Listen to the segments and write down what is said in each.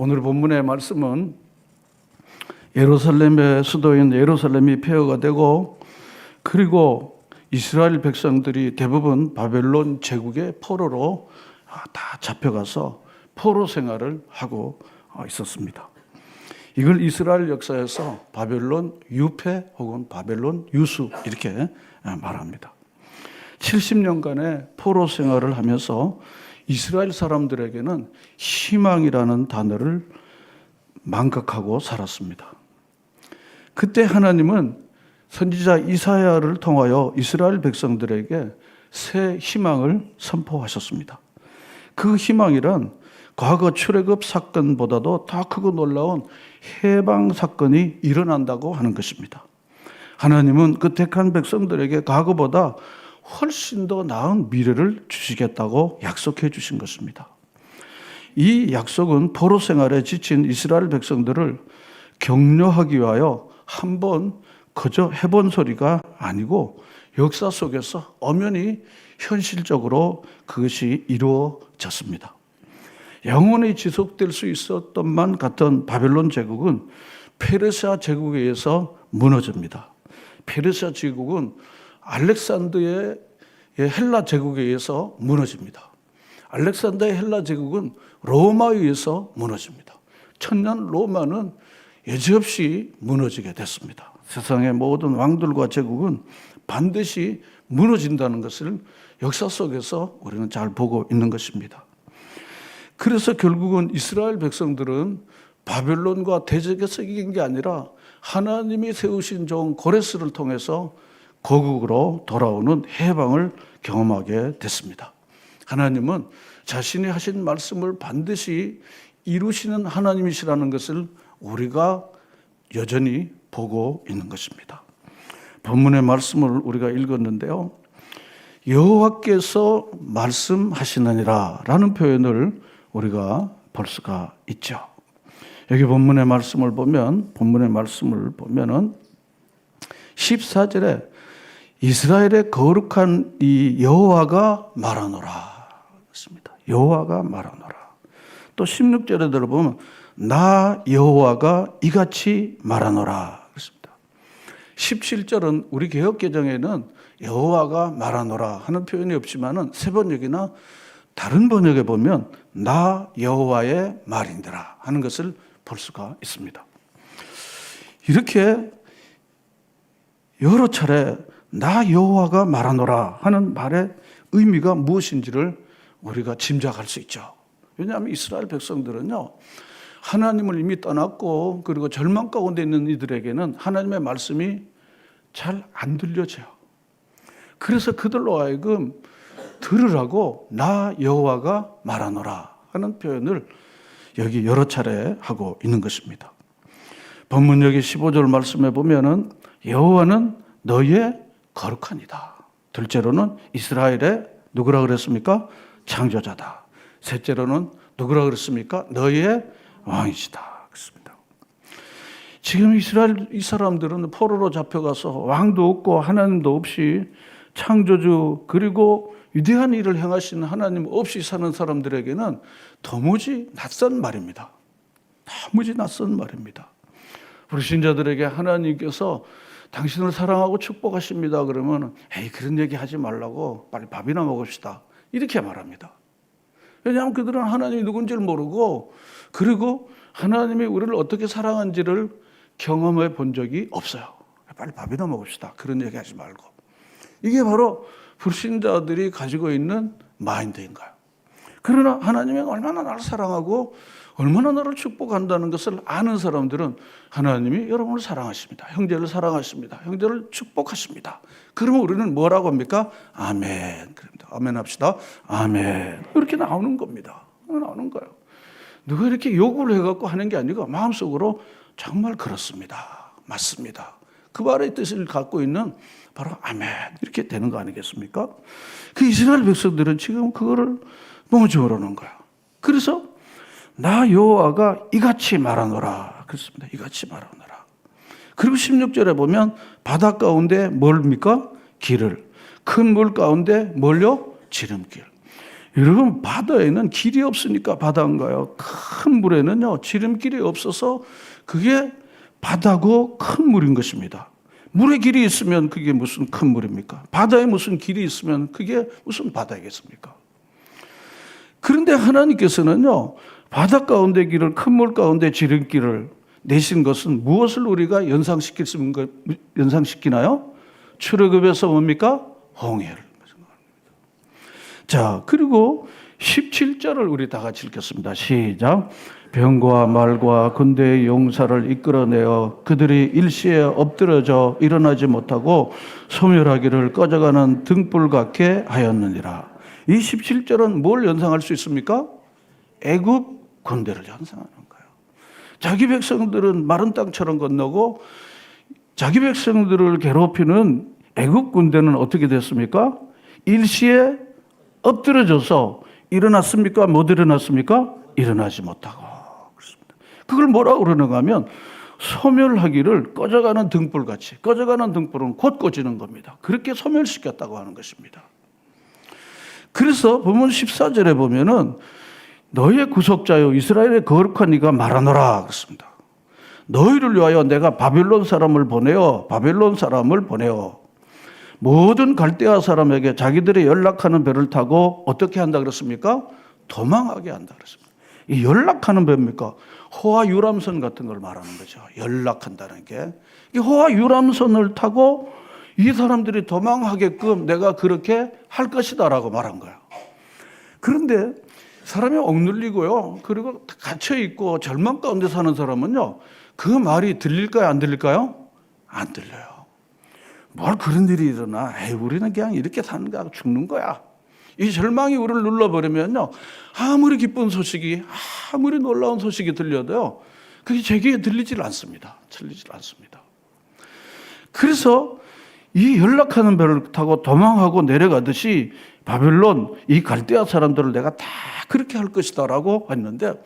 오늘 본문의 말씀은 예루살렘의 수도인 예루살렘이 폐허가 되고, 그리고 이스라엘 백성들이 대부분 바벨론 제국의 포로로 다 잡혀가서 포로 생활을 하고 있었습니다. 이걸 이스라엘 역사에서 바벨론 유폐 혹은 바벨론 유수 이렇게 말합니다. 70년간의 포로 생활을 하면서 이스라엘 사람들에게는 희망이라는 단어를 망각하고 살았습니다. 그때 하나님은 선지자 이사야를 통하여 이스라엘 백성들에게 새 희망을 선포하셨습니다. 그 희망이란 과거 출애굽 사건보다도 더 크고 놀라운 해방 사건이 일어난다고 하는 것입니다. 하나님은 그 택한 백성들에게 과거보다 훨씬 더 나은 미래를 주시겠다고 약속해 주신 것입니다. 이 약속은 포로 생활에 지친 이스라엘 백성들을 격려하기 위하여 한번 그저 해본 소리가 아니고 역사 속에서 엄연히 현실적으로 그것이 이루어졌습니다. 영원히 지속될 수 있었던만 같은 바벨론 제국은 페르시아 제국에 의해서 무너집니다. 페르시아 제국은 알렉산더의 헬라 제국에 의해서 무너집니다. 알렉산더의 헬라 제국은 로마에 의해서 무너집니다. 천년 로마는 여지없이 무너지게 됐습니다. 세상의 모든 왕들과 제국은 반드시 무너진다는 것을 역사 속에서 우리는 잘 보고 있는 것입니다. 그래서 결국은 이스라엘 백성들은 바벨론과 대적에서 이긴 게 아니라 하나님이 세우신 종 고레스를 통해서 고국으로 돌아오는 해방을 경험하게 됐습니다. 하나님은 자신이 하신 말씀을 반드시 이루시는 하나님이시라는 것을 우리가 여전히 보고 있는 것입니다. 본문의 말씀을 우리가 읽었는데요. 여호와께서 말씀하시느니라 라는 표현을 우리가 볼 수가 있죠. 여기 본문의 말씀을 보면은 14절에 이스라엘의 거룩한 이 여호와가 말하노라 그렇습니다. 여호와가 말하노라. 또 16절에 들어보면 나 여호와가 이같이 말하노라 그렇습니다. 17절은 우리 개역개정에는 여호와가 말하노라 하는 표현이 없지만은 세 번역이나 다른 번역에 보면 나 여호와의 말인더라 하는 것을 볼 수가 있습니다. 이렇게 여러 차례 나 여호와가 말하노라 하는 말의 의미가 무엇인지를 우리가 짐작할 수 있죠. 왜냐하면 이스라엘 백성들은요, 하나님을 이미 떠났고 그리고 절망 가운데 있는 이들에게는 하나님의 말씀이 잘 안 들려져요. 그래서 그들로 하여금 들으라고 나 여호와가 말하노라 하는 표현을 여기 여러 차례 하고 있는 것입니다. 본문 여기 15절 말씀에 보면은 여호와는 너희의 거룩하니다. 둘째로는 이스라엘의 누구라 그랬습니까? 창조자다. 셋째로는 누구라 그랬습니까? 너희의 왕이시다. 그렇습니다. 지금 이스라엘 이 사람들은 포로로 잡혀가서 왕도 없고 하나님도 없이 창조주 그리고 위대한 일을 행하시는 하나님 없이 사는 사람들에게는 도무지 낯선 말입니다. 도무지 낯선 말입니다. 우리 신자들에게 하나님께서 당신을 사랑하고 축복하십니다 그러면 에이 그런 얘기 하지 말라고 빨리 밥이나 먹읍시다 이렇게 말합니다. 왜냐하면 그들은 하나님이 누군지를 모르고 그리고 하나님이 우리를 어떻게 사랑한지를 경험해 본 적이 없어요. 빨리 밥이나 먹읍시다 그런 얘기 하지 말고. 이게 바로 불신자들이 가지고 있는 마인드인 거예요. 그러나 하나님이 얼마나 나를 사랑하고 얼마나 나를 축복한다는 것을 아는 사람들은 하나님이 여러분을 사랑하십니다. 형제를 사랑하십니다. 형제를 축복하십니다. 그러면 우리는 뭐라고 합니까? 아멘. 그럽니다. 아멘 합시다. 아멘. 이렇게 나오는 겁니다. 나오는 거예요. 누가 이렇게 요구를 해갖고 하는 게 아니고 마음속으로 정말 그렇습니다. 맞습니다. 그 말의 뜻을 갖고 있는 바로 아멘 이렇게 되는 거 아니겠습니까? 그 이스라엘 백성들은 지금 그거를 너무 모르는 거야. 그래서 나 여호와가 이같이 말하노라 그렇습니다. 이같이 말하노라. 그리고 16절에 보면 바다 가운데 뭘입니까? 길을 큰 물 가운데 뭘요? 지름길. 여러분, 바다에는 길이 없으니까 바다인가요? 큰 물에는요, 지름길이 없어서 그게 바다고 큰 물인 것입니다. 물에 길이 있으면 그게 무슨 큰 물입니까? 바다에 무슨 길이 있으면 그게 무슨 바다겠습니까? 그런데 하나님께서는요, 바다 가운데 길을, 큰 물 가운데 지름길을 내신 것은 무엇을 우리가 연상시키나요? 출애굽에서 뭡니까? 홍해를. 자, 그리고 17절을 우리 다 같이 읽겠습니다. 시작. 병과 말과 군대의 용사를 이끌어내어 그들이 일시에 엎드러져 일어나지 못하고 소멸하기를 꺼져가는 등불 같게 하였느니라. 이 17절은 뭘 연상할 수 있습니까? 애굽 군대를 연상하는 거예요. 자기 백성들은 마른 땅처럼 건너고 자기 백성들을 괴롭히는 애굽 군대는 어떻게 됐습니까? 일시에 엎드려져서 일어났습니까? 못 일어났습니까? 일어나지 못하고. 그렇습니다. 그걸 뭐라고 그러는가 하면 소멸하기를 꺼져가는 등불같이. 꺼져가는 등불은 곧 꺼지는 겁니다. 그렇게 소멸시켰다고 하는 것입니다. 그래서 본문 14절에 보면은 너희의 구속자여 이스라엘의 거룩한 이가 말하노라 그렇습니다. 너희를 위하여 내가 바벨론 사람을 보내어 모든 갈대아 사람에게 자기들이 연락하는 배를 타고 어떻게 한다 그랬습니까? 도망하게 한다 그랬습니다. 이 연락하는 배입니까? 호화 유람선 같은 걸 말하는 거죠. 연락한다는 게. 이 호화 유람선을 타고 이 사람들이 도망하게끔 내가 그렇게 할 것이다라고 말한 거예요. 그런데 사람이 억눌리고요. 그리고 갇혀있고 절망 가운데 사는 사람은요. 그 말이 들릴까요? 안 들릴까요? 안 들려요. 뭘 그런 일이 일어나. 에이, 우리는 그냥 이렇게 사는 거야. 죽는 거야. 이 절망이 우리를 눌러버리면요. 아무리 기쁜 소식이, 아무리 놀라운 소식이 들려도요. 그게 제 귀에 들리질 않습니다. 그래서 이 연락하는 배를 타고 도망하고 내려가듯이 바벨론, 이 갈대아 사람들을 내가 다 그렇게 할 것이다 라고 했는데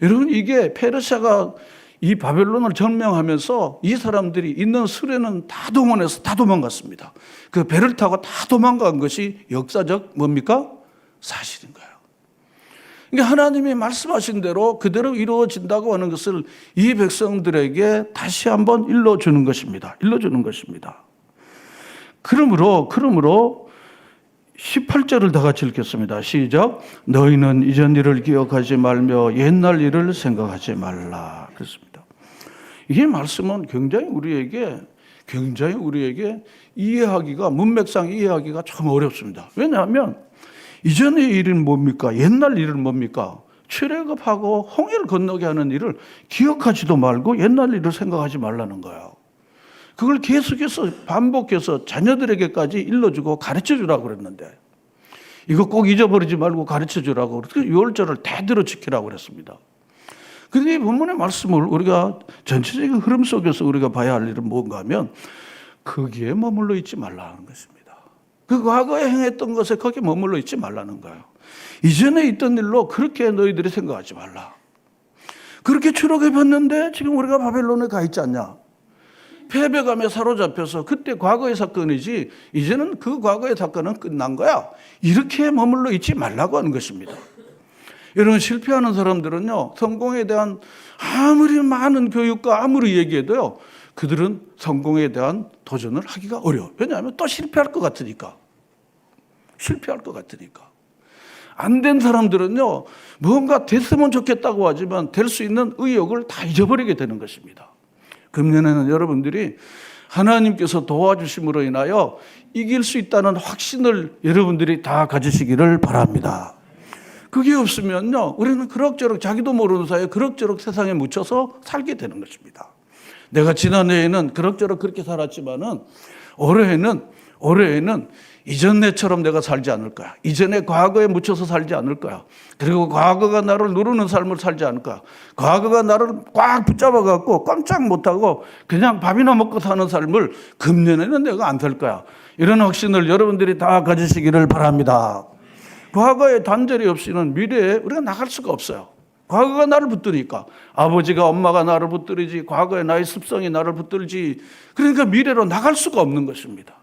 여러분 이게 페르시아가 이 바벨론을 점령하면서 이 사람들이 있는 수레는 다 동원해서 다 도망갔습니다. 그 배를 타고 다 도망간 것이 역사적 뭡니까? 사실인 거예요. 그러니까 하나님이 말씀하신 대로 그대로 이루어진다고 하는 것을 이 백성들에게 다시 한번 일러주는 것입니다. 그러므로 18절을 다 같이 읽겠습니다. 시작. 너희는 이전 일을 기억하지 말며 옛날 일을 생각하지 말라. 그렇습니다. 이 말씀은 굉장히 우리에게 이해하기가, 문맥상 이해하기가 참 어렵습니다. 왜냐하면 이전의 일은 뭡니까? 옛날 일은 뭡니까? 출애굽하고 홍해를 건너게 하는 일을 기억하지도 말고 옛날 일을 생각하지 말라는 거예요. 그걸 계속해서 반복해서 자녀들에게까지 일러주고 가르쳐주라고 그랬는데 이거 꼭 잊어버리지 말고 가르쳐주라고 그래서 6월절을 대대로 지키라고 그랬습니다. 그런데 이 본문의 말씀을 우리가 전체적인 흐름 속에서 우리가 봐야 할 일은 뭔가 하면 거기에 머물러 있지 말라는 것입니다. 그 과거에 행했던 것에 거기에 머물러 있지 말라는 거예요. 이전에 있던 일로 그렇게 너희들이 생각하지 말라. 그렇게 출애굽했는데 지금 우리가 바벨론에 가 있지 않냐? 패배감에 사로잡혀서 그때 과거의 사건이지 이제는 그 과거의 사건은 끝난 거야. 이렇게 머물러 있지 말라고 하는 것입니다. 여러분 실패하는 사람들은요. 성공에 대한 아무리 많은 교육과 아무리 얘기해도요. 그들은 성공에 대한 도전을 하기가 어려워요. 왜냐하면 또 실패할 것 같으니까. 안 된 사람들은요. 뭔가 됐으면 좋겠다고 하지만 될 수 있는 의욕을 다 잊어버리게 되는 것입니다. 금년에는 여러분들이 하나님께서 도와주심으로 인하여 이길 수 있다는 확신을 여러분들이 다 가지시기를 바랍니다. 그게 없으면요, 우리는 그럭저럭 자기도 모르는 사이에 그럭저럭 세상에 묻혀서 살게 되는 것입니다. 내가 지난해에는 그럭저럭 그렇게 살았지만은 올해에는 이전 내처럼 내가 살지 않을 거야. 이전에 과거에 묻혀서 살지 않을 거야. 그리고 과거가 나를 누르는 삶을 살지 않을 거야. 과거가 나를 꽉 붙잡아갖고 꼼짝 못하고 그냥 밥이나 먹고 사는 삶을 금년에는 내가 안 살 거야. 이런 확신을 여러분들이 다 가지시기를 바랍니다. 과거의 단절이 없이는 미래에 우리가 나갈 수가 없어요. 과거가 나를 붙드니까. 아버지가 엄마가 나를 붙들지, 과거의 나의 습성이 나를 붙들지. 그러니까 미래로 나갈 수가 없는 것입니다.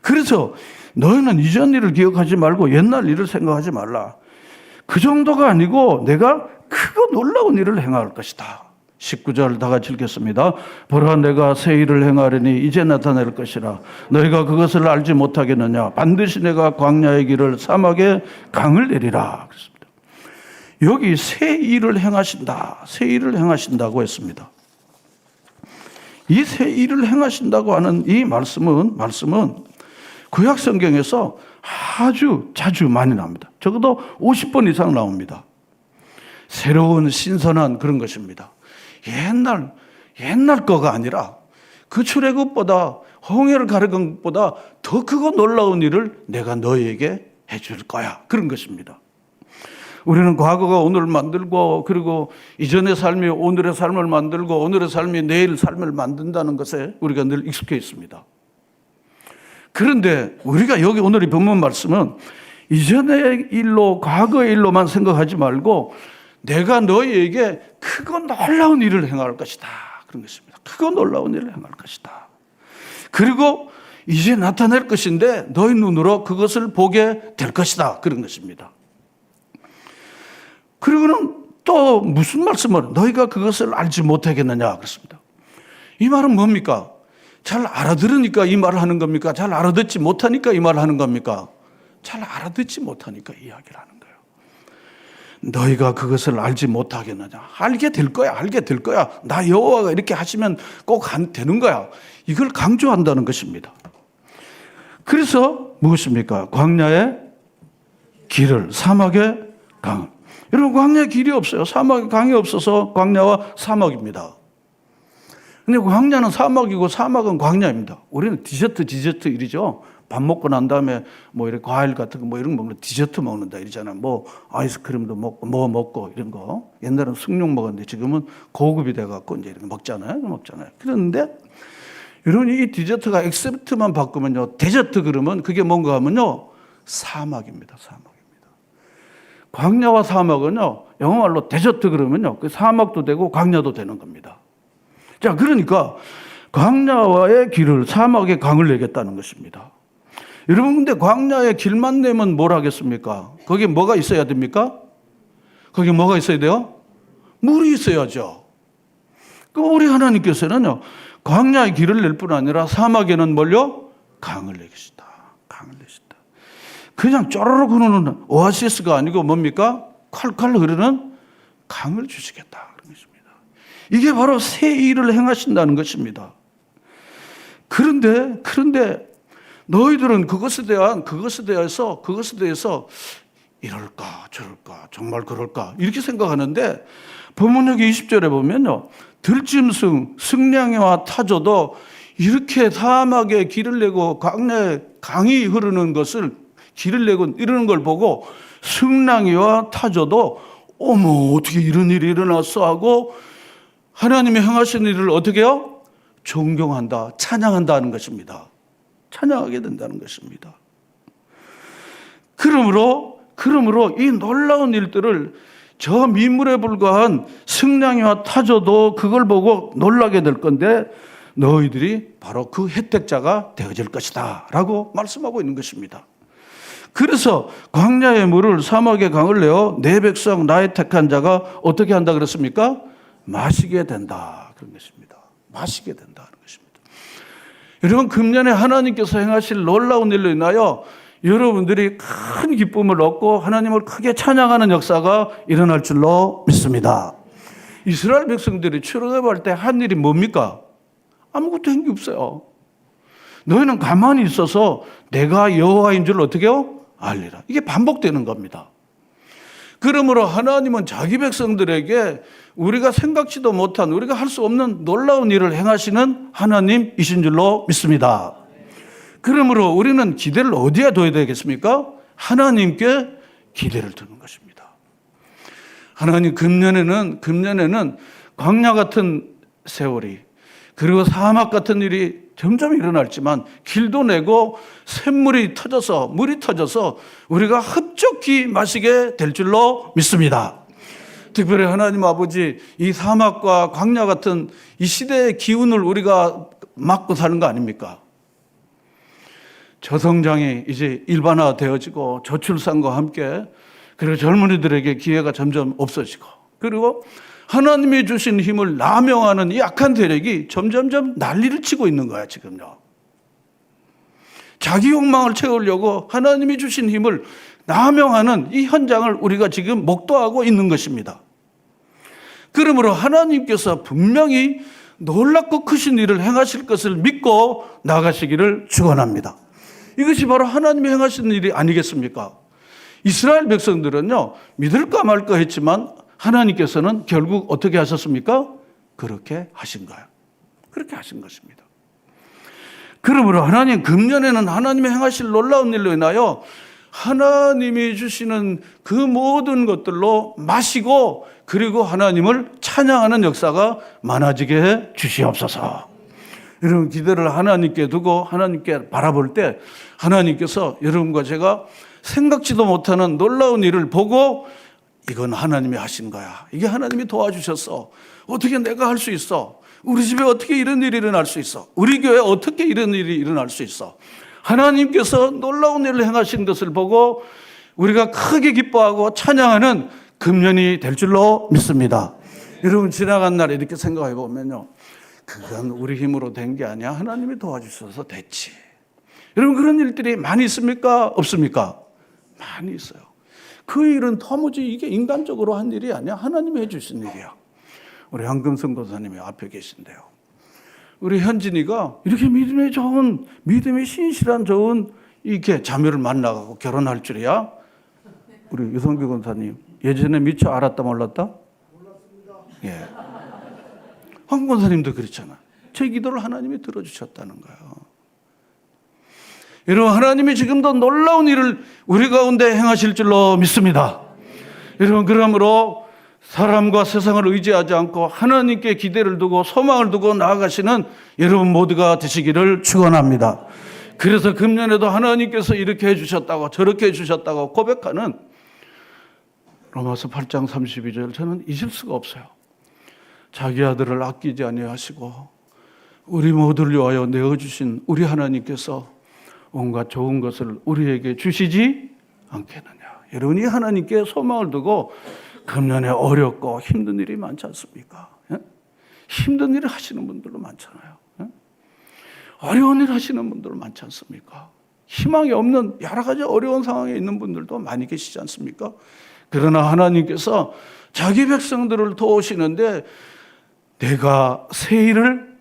그래서 너희는 이전 일을 기억하지 말고 옛날 일을 생각하지 말라. 그 정도가 아니고 내가 크고 놀라운 일을 행할 것이다. 19절 다 같이 읽겠습니다. 보라, 내가 새 일을 행하려니 이제 나타낼 것이라. 너희가 그것을 알지 못하겠느냐. 반드시 내가 광야의 길을 사막에 강을 내리라. 그랬습니다. 여기 새 일을 행하신다. 새 일을 행하신다고 했습니다. 이 새 일을 행하신다고 하는 이 말씀은 구약 성경에서 아주 자주 많이 나옵니다. 적어도 50번 이상 나옵니다. 새로운 신선한 그런 것입니다. 옛날 거가 아니라 그 출애굽보다 홍해를 가르는 것보다 더 크고 놀라운 일을 내가 너희에게 해줄 거야. 그런 것입니다. 우리는 과거가 오늘을 만들고 그리고 이전의 삶이 오늘의 삶을 만들고 오늘의 삶이 내일 삶을 만든다는 것에 우리가 늘 익숙해 있습니다. 그런데 우리가 여기 오늘 이 본문 말씀은 이전의 일로 과거의 일로만 생각하지 말고 내가 너희에게 크고 놀라운 일을 행할 것이다. 그런 것입니다. 크고 놀라운 일을 행할 것이다. 그리고 이제 나타낼 것인데 너희 눈으로 그것을 보게 될 것이다. 그런 것입니다. 그리고는 또 무슨 말씀을 너희가 그것을 알지 못하겠느냐 그렇습니다. 이 말은 뭡니까? 잘 알아들으니까 이 말을 하는 겁니까? 잘 알아듣지 못하니까 이 말을 하는 겁니까? 잘 알아듣지 못하니까 이야기를 하는 거예요. 너희가 그것을 알지 못하겠느냐. 알게 될 거야. 나 여호와가 이렇게 하시면 꼭 되는 거야. 이걸 강조한다는 것입니다. 그래서 무엇입니까? 광야의 길을, 사막의 강. 여러분, 광야에 길이 없어요. 사막에 강이 없어서 광야와 사막입니다. 근데 광야는 사막이고 사막은 광야입니다. 우리는 디저트 일이죠. 밥 먹고 난 다음에 뭐 이렇게 과일 같은 거 뭐 이런 거 먹는 디저트 먹는다 이러잖아요. 뭐 아이스크림도 먹고 뭐 먹고 이런 거. 옛날에는 숭늉 먹었는데 지금은 고급이 돼 갖고 이제 이렇게 먹잖아요. 그런데 여러분 이 디저트가 엑셉트만 바꾸면요. 데저트 그러면 그게 뭔가 하면요. 사막입니다. 광야와 사막은요. 영어말로 데저트 그러면요. 그 사막도 되고 광야도 되는 겁니다. 자, 그러니까 광야와의 길을 사막의 강을 내겠다는 것입니다. 여러분, 근데 광야의 길만 내면 뭘 하겠습니까? 거기에 뭐가 있어야 됩니까? 거기에 뭐가 있어야 돼요? 물이 있어야죠. 그 우리 하나님께서는요, 광야의 길을 낼 뿐 아니라 사막에는 뭘요? 강을 내겠다. 그냥 쪼르륵 흐르는 오아시스가 아니고 뭡니까? 콸콸 흐르는 강을 주시겠다. 그런 것입니다. 이게 바로 새 일을 행하신다는 것입니다. 그런데 너희들은 그것에 대해서 이럴까 저럴까 정말 그럴까 이렇게 생각하는데 본문 여기 20절에 보면요. 들짐승 승냥이와 타조도 이렇게 사막에 길을 내고 광야에 강이 흐르는 것을 길을 내고 이러는 걸 보고 승냥이와 타조도 어머 어떻게 이런 일이 일어났어 하고 하나님의 행하신 일을 어떻게 해요? 존경한다, 찬양한다는 것입니다. 찬양하게 된다는 것입니다. 그러므로 이 놀라운 일들을 저 미물에 불과한 승냥이와 타조도 그걸 보고 놀라게 될 건데 너희들이 바로 그 혜택자가 되어질 것이다 라고 말씀하고 있는 것입니다. 그래서 광야의 물을 사막의 강을 내어 내 백성 나의 택한 자가 어떻게 한다 그랬습니까? 마시게 된다 그런 것입니다. 마시게 된다는 것입니다. 여러분 금년에 하나님께서 행하실 놀라운 일로 인하여 여러분들이 큰 기쁨을 얻고 하나님을 크게 찬양하는 역사가 일어날 줄로 믿습니다. 이스라엘 백성들이 출애굽할 때 한 일이 뭡니까? 아무것도 한 게 없어요. 너희는 가만히 있어서 내가 여호와인 줄 어떻게 해요? 알리라. 이게 반복되는 겁니다. 그러므로 하나님은 자기 백성들에게 우리가 생각지도 못한 우리가 할 수 없는 놀라운 일을 행하시는 하나님이신 줄로 믿습니다. 그러므로 우리는 기대를 어디에 둬야 되겠습니까? 하나님께 기대를 두는 것입니다. 하나님 금년에는 광야 같은 세월이 그리고 사막 같은 일이 점점 일어날지만 길도 내고 샘물이 터져서 물이 터져서 우리가 흡족히 마시게 될 줄로 믿습니다. 특별히 하나님 아버지 이 사막과 광야 같은 이 시대의 기운을 우리가 막고 사는 거 아닙니까? 저성장이 이제 일반화되어지고 저출산과 함께 그리고 젊은이들에게 기회가 점점 없어지고 그리고 하나님이 주신 힘을 남용하는 이 악한 세력이 점점점 난리를 치고 있는 거야 지금요. 자기 욕망을 채우려고 하나님이 주신 힘을 남용하는 이 현장을 우리가 지금 목도하고 있는 것입니다. 그러므로 하나님께서 분명히 놀랍고 크신 일을 행하실 것을 믿고 나가시기를 축원합니다. 이것이 바로 하나님이 행하시는 일이 아니겠습니까? 이스라엘 백성들은요, 믿을까 말까 했지만 하나님께서는 결국 어떻게 하셨습니까? 그렇게 하신 거예요. 그렇게 하신 것입니다. 그러므로 하나님 금년에는 하나님이 행하실 놀라운 일로 인하여 하나님이 주시는 그 모든 것들로 마시고 그리고 하나님을 찬양하는 역사가 많아지게 해 주시옵소서. 여러분 기대를 하나님께 두고 하나님께 바라볼 때 하나님께서 여러분과 제가 생각지도 못하는 놀라운 일을 보고 이건 하나님이 하신 거야. 이게 하나님이 도와주셨어. 어떻게 내가 할 수 있어? 우리 집에 어떻게 이런 일이 일어날 수 있어? 우리 교회에 어떻게 이런 일이 일어날 수 있어? 하나님께서 놀라운 일을 행하신 것을 보고 우리가 크게 기뻐하고 찬양하는 금년이 될 줄로 믿습니다. 여러분 지나간 날에 이렇게 생각해 보면요. 그건 우리 힘으로 된 게 아니야. 하나님이 도와주셔서 됐지. 여러분 그런 일들이 많이 있습니까? 없습니까? 많이 있어요. 그 일은 도무지 이게 인간적으로 한 일이 아니야. 하나님이 해주신 일이야. 우리 한금성 권사님이 앞에 계신데요. 우리 현진이가 이렇게 믿음이 좋은, 믿음이 신실한 좋은 이렇게 자매를 만나고 결혼할 줄이야? 우리 유성규 권사님 예전에 미처 알았다 몰랐다? 몰랐습니다. 예. 황 권사님도 그렇잖아. 제 기도를 하나님이 들어주셨다는 거예요. 여러분 하나님이 지금도 놀라운 일을 우리 가운데 행하실 줄로 믿습니다. 여러분 그러므로 사람과 세상을 의지하지 않고 하나님께 기대를 두고 소망을 두고 나아가시는 여러분 모두가 되시기를 축원합니다. 그래서 금년에도 하나님께서 이렇게 해주셨다고 저렇게 해주셨다고 고백하는 로마서 8장 32절 저는 잊을 수가 없어요. 자기 아들을 아끼지 아니하시고 우리 모두를 위하여 내어주신 우리 하나님께서 온갖 좋은 것을 우리에게 주시지 않겠느냐. 여러분이 하나님께 소망을 두고 금년에 어렵고 힘든 일이 많지 않습니까? 예? 힘든 일을 하시는 분들도 많잖아요. 예? 어려운 일 하시는 분들 많지 않습니까? 희망이 없는 여러 가지 어려운 상황에 있는 분들도 많이 계시지 않습니까? 그러나 하나님께서 자기 백성들을 도우시는데 내가 새 일을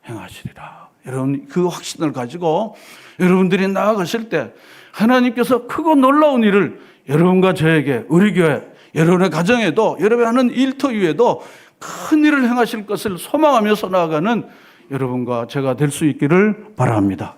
행하시리라. 여러분 그 확신을 가지고 여러분들이 나아가실 때 하나님께서 크고 놀라운 일을 여러분과 저에게 우리 교회 여러분의 가정에도 여러분이 하는 일터 위에도 큰 일을 행하실 것을 소망하면서 나아가는 여러분과 제가 될 수 있기를 바랍니다.